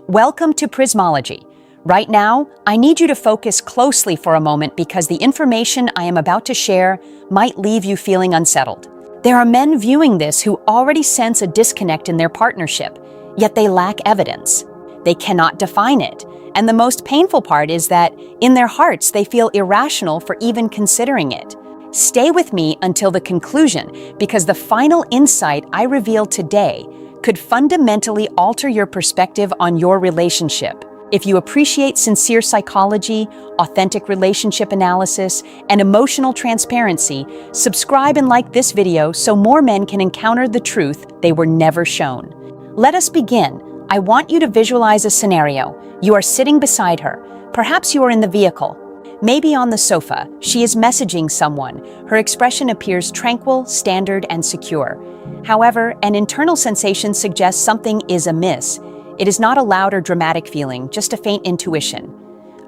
Welcome to Prismology. Right now, I need you to focus closely for a moment because the information I am about to share might leave you feeling unsettled. There are men viewing this who already sense a disconnect in their partnership, yet they lack evidence. They cannot define it, and the most painful part is that, in their hearts, they feel irrational for even considering it. Stay with me until the conclusion, because the final insight I reveal today could fundamentally alter your perspective on your relationship. If you appreciate sincere psychology, authentic relationship analysis, and emotional transparency, subscribe and like this video so more men can encounter the truth they were never shown. Let us begin. I want you to visualize a scenario. You are sitting beside her. Perhaps you are in the vehicle. Maybe on the sofa, she is messaging someone. Her expression appears tranquil, standard, and secure. However, an internal sensation suggests something is amiss. It is not a loud or dramatic feeling, just a faint intuition.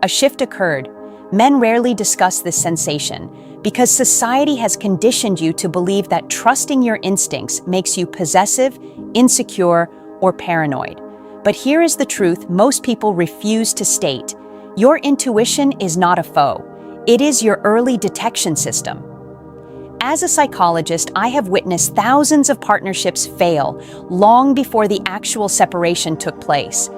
A shift occurred. Men rarely discuss this sensation because society has conditioned you to believe that trusting your instincts makes you possessive, insecure, or paranoid. But here is the truth most people refuse to state. Your intuition is not a foe. It is your early detection system. As a psychologist, I have witnessed thousands of partnerships fail long before the actual separation took place.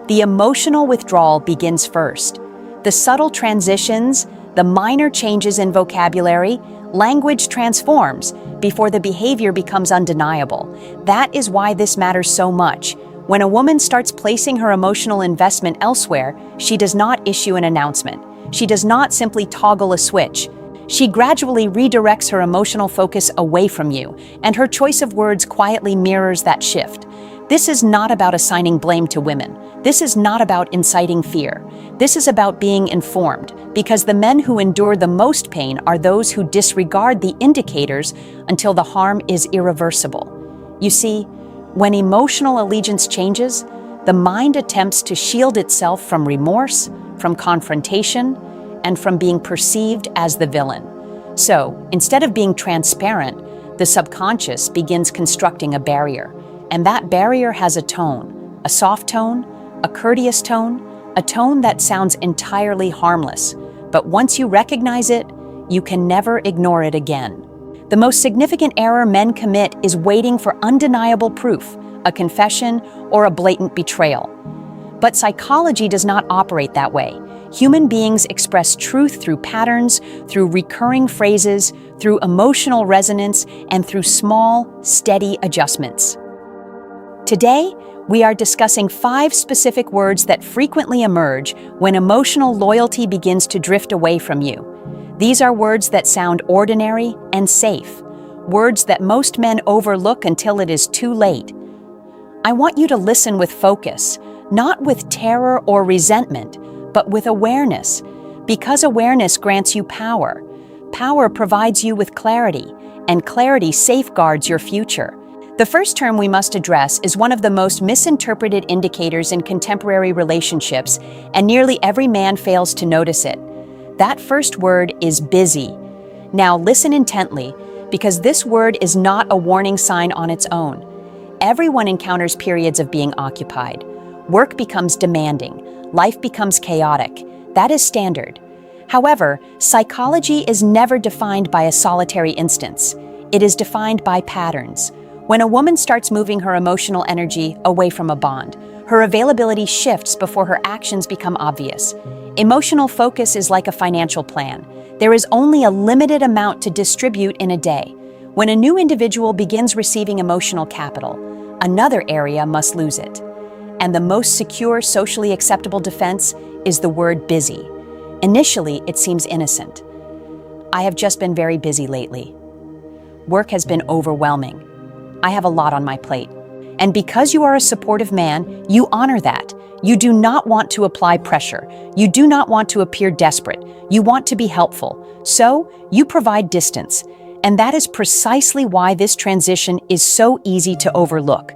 The emotional withdrawal begins first. The subtle transitions, the minor changes in vocabulary, language transforms before the behavior becomes undeniable. That is why this matters so much. When a woman starts placing her emotional investment elsewhere, she does not issue an announcement. She does not simply toggle a switch. She gradually redirects her emotional focus away from you, and her choice of words quietly mirrors that shift. This is not about assigning blame to women. This is not about inciting fear. This is about being informed, because the men who endure the most pain are those who disregard the indicators until the harm is irreversible. You see, when emotional allegiance changes, the mind attempts to shield itself from remorse, from confrontation, and from being perceived as the villain. So, instead of being transparent, the subconscious begins constructing a barrier. And that barrier has a tone, a soft tone, a courteous tone, a tone that sounds entirely harmless. But once you recognize it, you can never ignore it again. The most significant error men commit is waiting for undeniable proof, a confession, or a blatant betrayal. But psychology does not operate that way. Human beings express truth through patterns, through recurring phrases, through emotional resonance, and through small, steady adjustments. Today, we are discussing 5 specific words that frequently emerge when emotional loyalty begins to drift away from you. These are words that sound ordinary and safe, words that most men overlook until it is too late. I want you to listen with focus, not with terror or resentment, but with awareness, because awareness grants you power. Power provides you with clarity, and clarity safeguards your future. The first term we must address is one of the most misinterpreted indicators in contemporary relationships, and nearly every man fails to notice it. That first word is busy. Now listen intently, because this word is not a warning sign on its own. Everyone encounters periods of being occupied. Work becomes demanding. Life becomes chaotic. That is standard. However, psychology is never defined by a solitary instance. It is defined by patterns. When a woman starts moving her emotional energy away from a bond, her availability shifts before her actions become obvious. Emotional focus is like a financial plan. There is only a limited amount to distribute in a day. When a new individual begins receiving emotional capital, another area must lose it. And the most secure, socially acceptable defense is the word busy. Initially, it seems innocent. I have just been very busy lately. Work has been overwhelming. I have a lot on my plate. And because you are a supportive man, you honor that. You do not want to apply pressure. You do not want to appear desperate. You want to be helpful. So, you provide distance. And that is precisely why this transition is so easy to overlook.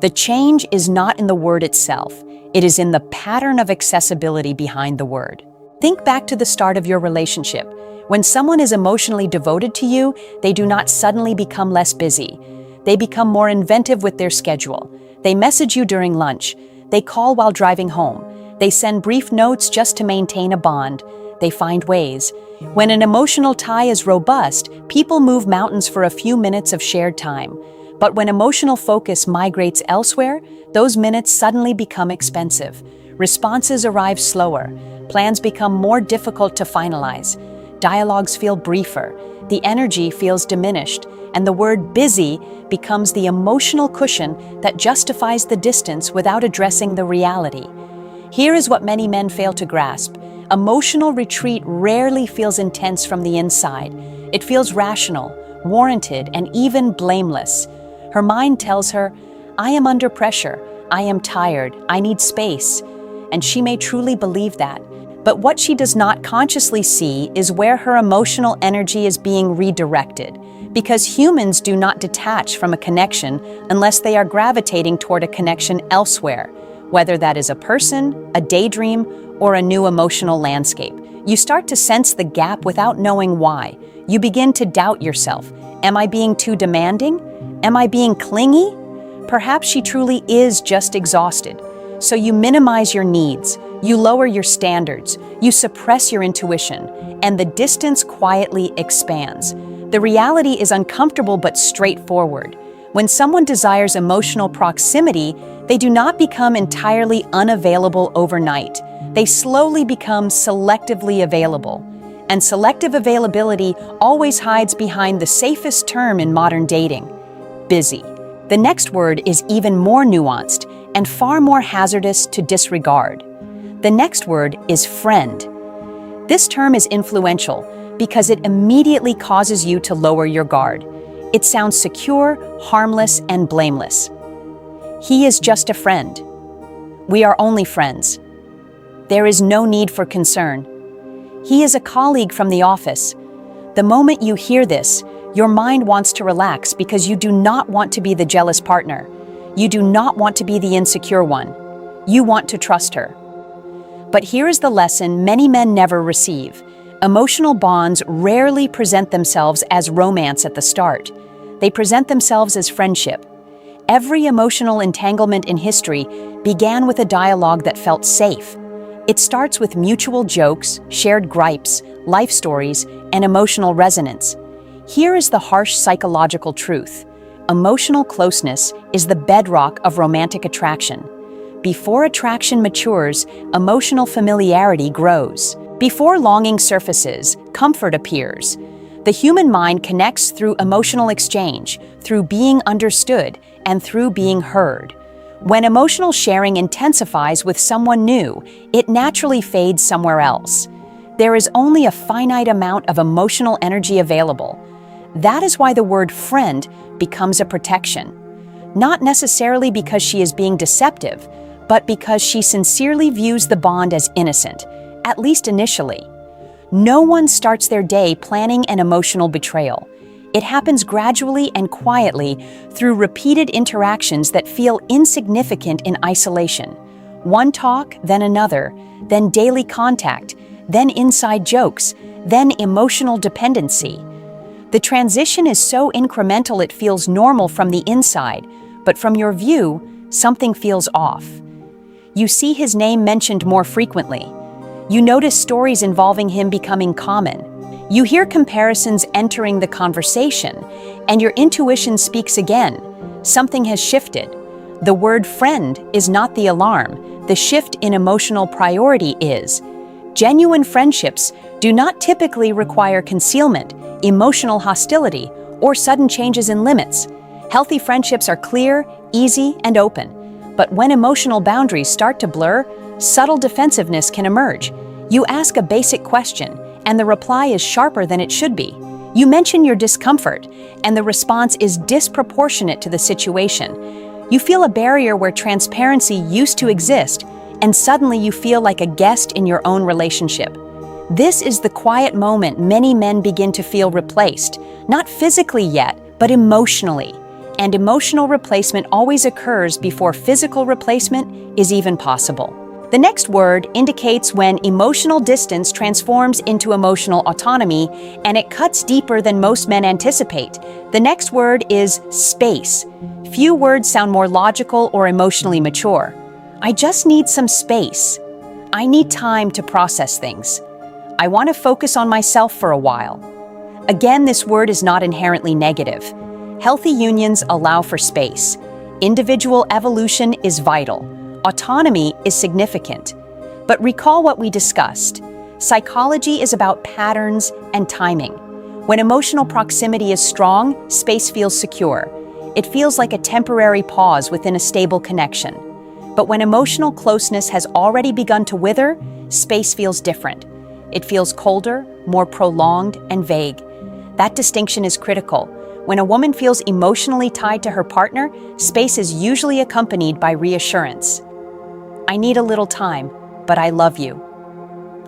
The change is not in the word itself. It is in the pattern of accessibility behind the word. Think back to the start of your relationship. When someone is emotionally devoted to you, they do not suddenly become less busy. They become more inventive with their schedule. They message you during lunch. They call while driving home. They send brief notes just to maintain a bond. They find ways. When an emotional tie is robust, people move mountains for a few minutes of shared time. But when emotional focus migrates elsewhere, those minutes suddenly become expensive. Responses arrive slower. Plans become more difficult to finalize. Dialogues feel briefer. The energy feels diminished. And the word busy becomes the emotional cushion that justifies the distance without addressing the reality. Here is what many men fail to grasp. Emotional retreat rarely feels intense from the inside. It feels rational, warranted, and even blameless. Her mind tells her, "I am under pressure, I am tired, I need space." And she may truly believe that. But what she does not consciously see is where her emotional energy is being redirected. Because humans do not detach from a connection unless they are gravitating toward a connection elsewhere, whether that is a person, a daydream, or a new emotional landscape. You start to sense the gap without knowing why. You begin to doubt yourself. Am I being too demanding? Am I being clingy? Perhaps she truly is just exhausted. So you minimize your needs, you lower your standards, you suppress your intuition, and the distance quietly expands. The reality is uncomfortable but straightforward. When someone desires emotional proximity, they do not become entirely unavailable overnight. They slowly become selectively available. And selective availability always hides behind the safest term in modern dating: busy. The next word is even more nuanced and far more hazardous to disregard. The next word is friend. This term is influential because it immediately causes you to lower your guard. It sounds secure, harmless, and blameless. He is just a friend. We are only friends. There is no need for concern. He is a colleague from the office. The moment you hear this, your mind wants to relax because you do not want to be the jealous partner. You do not want to be the insecure one. You want to trust her. But here is the lesson many men never receive. Emotional bonds rarely present themselves as romance at the start. They present themselves as friendship. Every emotional entanglement in history began with a dialogue that felt safe. It starts with mutual jokes, shared gripes, life stories, and emotional resonance. Here is the harsh psychological truth. Emotional closeness is the bedrock of romantic attraction. Before attraction matures, emotional familiarity grows. Before longing surfaces, comfort appears. The human mind connects through emotional exchange, through being understood, and through being heard. When emotional sharing intensifies with someone new, it naturally fades somewhere else. There is only a finite amount of emotional energy available. That is why the word friend becomes a protection. Not necessarily because she is being deceptive, but because she sincerely views the bond as innocent, at least initially. No one starts their day planning an emotional betrayal. It happens gradually and quietly through repeated interactions that feel insignificant in isolation. One talk, then another, then daily contact, then inside jokes, then emotional dependency. The transition is so incremental it feels normal from the inside, but from your view, something feels off. You see his name mentioned more frequently. You notice stories involving him becoming common. You hear comparisons entering the conversation, and your intuition speaks again. Something has shifted. The word friend is not the alarm. The shift in emotional priority is. Genuine friendships do not typically require concealment, emotional hostility, or sudden changes in limits. Healthy friendships are clear, easy, and open. But when emotional boundaries start to blur, subtle defensiveness can emerge. You ask a basic question, and the reply is sharper than it should be. You mention your discomfort, and the response is disproportionate to the situation. You feel a barrier where transparency used to exist, and suddenly you feel like a guest in your own relationship. This is the quiet moment many men begin to feel replaced, not physically yet, but emotionally. And emotional replacement always occurs before physical replacement is even possible. The next word indicates when emotional distance transforms into emotional autonomy, and it cuts deeper than most men anticipate. The next word is space. Few words sound more logical or emotionally mature. I just need some space. I need time to process things. I want to focus on myself for a while. Again, this word is not inherently negative. Healthy unions allow for space. Individual evolution is vital. Autonomy is significant. But recall what we discussed. Psychology is about patterns and timing. When emotional proximity is strong, space feels secure. It feels like a temporary pause within a stable connection. But when emotional closeness has already begun to wither, space feels different. It feels colder, more prolonged, and vague. That distinction is critical. When a woman feels emotionally tied to her partner, space is usually accompanied by reassurance. I need a little time, but I love you.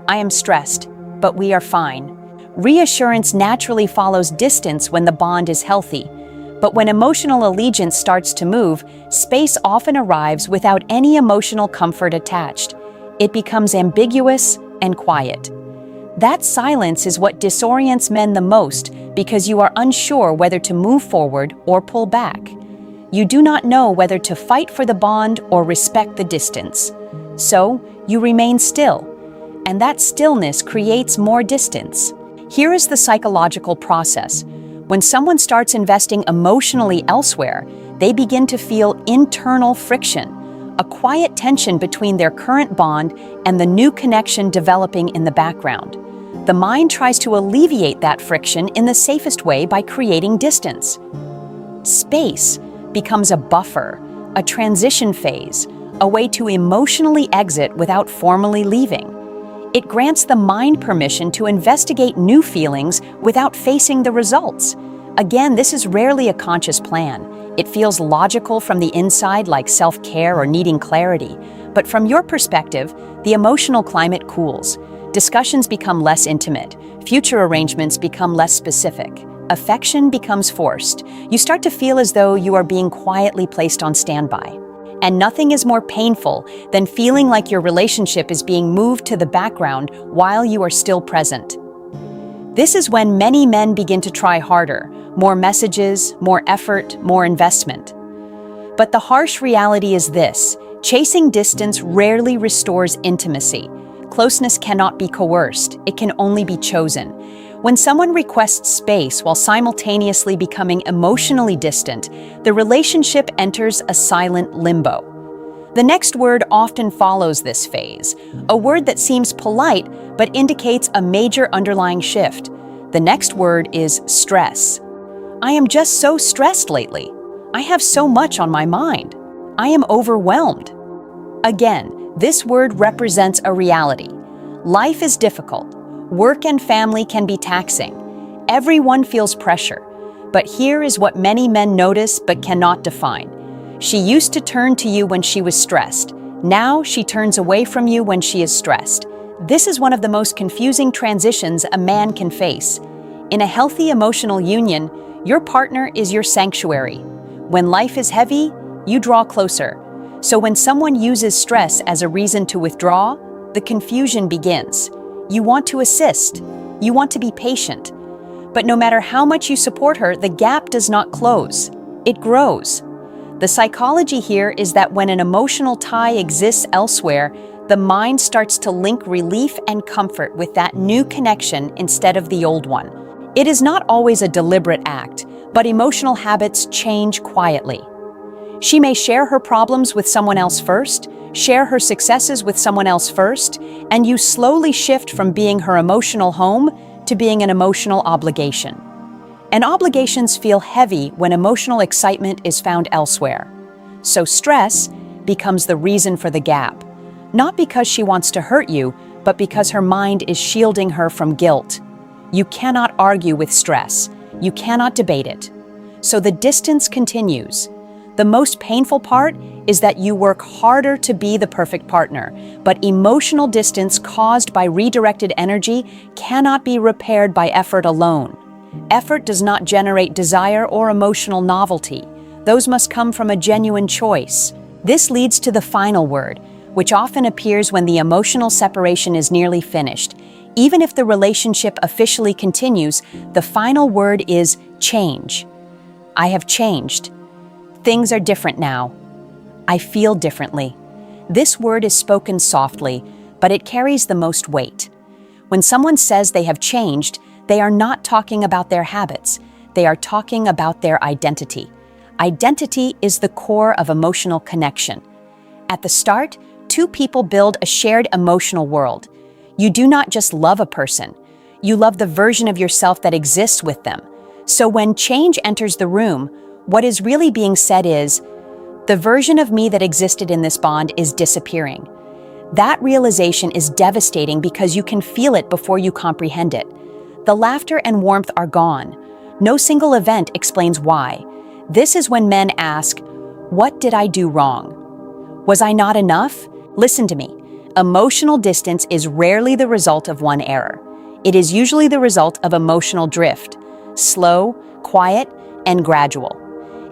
I am stressed, but we are fine. Reassurance naturally follows distance when the bond is healthy. But when emotional allegiance starts to move, space often arrives without any emotional comfort attached. It becomes ambiguous and quiet. That silence is what disorients men the most because you are unsure whether to move forward or pull back. You do not know whether to fight for the bond or respect the distance. So, you remain still, and that stillness creates more distance. Here is the psychological process. When someone starts investing emotionally elsewhere, they begin to feel internal friction, a quiet tension between their current bond and the new connection developing in the background. The mind tries to alleviate that friction in the safest way by creating distance. Space becomes a buffer, a transition phase, a way to emotionally exit without formally leaving. It grants the mind permission to investigate new feelings without facing the results. Again, this is rarely a conscious plan. It feels logical from the inside, like self-care or needing clarity. But from your perspective, the emotional climate cools. Discussions become less intimate. Future arrangements become less specific. Affection becomes forced. You start to feel as though you are being quietly placed on standby. And nothing is more painful than feeling like your relationship is being moved to the background while you are still present. This is when many men begin to try harder, more messages, more effort, more investment. But the harsh reality is this: chasing distance rarely restores intimacy. Closeness cannot be coerced, it can only be chosen. When someone requests space while simultaneously becoming emotionally distant, the relationship enters a silent limbo. The next word often follows this phase, a word that seems polite but indicates a major underlying shift. The next word is stress. I am just so stressed lately. I have so much on my mind. I am overwhelmed. Again, this word represents a reality. Life is difficult. Work and family can be taxing. Everyone feels pressure. But here is what many men notice but cannot define. She used to turn to you when she was stressed. Now she turns away from you when she is stressed. This is one of the most confusing transitions a man can face. In a healthy emotional union, your partner is your sanctuary. When life is heavy, you draw closer. So when someone uses stress as a reason to withdraw, the confusion begins. You want to assist. You want to be patient. But no matter how much you support her, the gap does not close. It grows. The psychology here is that when an emotional tie exists elsewhere, the mind starts to link relief and comfort with that new connection instead of the old one. It is not always a deliberate act, but emotional habits change quietly. She may share her problems with someone else first, share her successes with someone else first, and you slowly shift from being her emotional home to being an emotional obligation. And obligations feel heavy when emotional excitement is found elsewhere. So stress becomes the reason for the gap, not because she wants to hurt you, but because her mind is shielding her from guilt. You cannot argue with stress. You cannot debate it. So the distance continues. The most painful part is that you work harder to be the perfect partner, but emotional distance caused by redirected energy cannot be repaired by effort alone. Effort does not generate desire or emotional novelty. Those must come from a genuine choice. This leads to the final word, which often appears when the emotional separation is nearly finished. Even if the relationship officially continues, the final word is change. I have changed. Things are different now. I feel differently. This word is spoken softly, but it carries the most weight. When someone says they have changed, they are not talking about their habits. They are talking about their identity. Identity is the core of emotional connection. At the start, two people build a shared emotional world. You do not just love a person. You love the version of yourself that exists with them. So when change enters the room, what is really being said is, the version of me that existed in this bond is disappearing. That realization is devastating because you can feel it before you comprehend it. The laughter and warmth are gone. No single event explains why. This is when men ask, "What did I do wrong? Was I not enough?" Listen to me. Emotional distance is rarely the result of one error. It is usually the result of emotional drift. Slow, quiet, and gradual.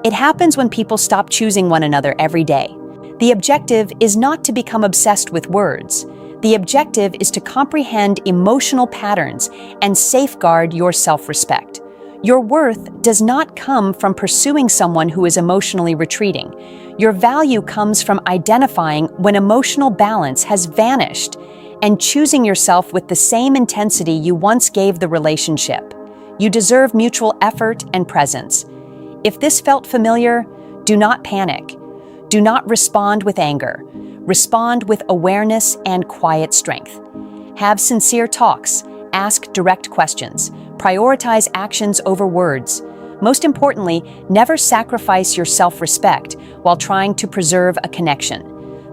It happens when people stop choosing one another every day. The objective is not to become obsessed with words. The objective is to comprehend emotional patterns and safeguard your self-respect. Your worth does not come from pursuing someone who is emotionally retreating. Your value comes from identifying when emotional balance has vanished and choosing yourself with the same intensity you once gave the relationship. You deserve mutual effort and presence. If this felt familiar, do not panic. Do not respond with anger. Respond with awareness and quiet strength. Have sincere talks. Ask direct questions. Prioritize actions over words. Most importantly, never sacrifice your self-respect while trying to preserve a connection.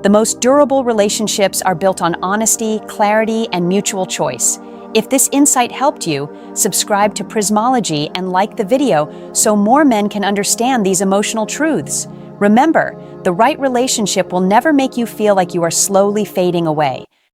The most durable relationships are built on honesty, clarity, and mutual choice. If this insight helped you, subscribe to Prismology and like the video so more men can understand these emotional truths. Remember, the right relationship will never make you feel like you are slowly fading away.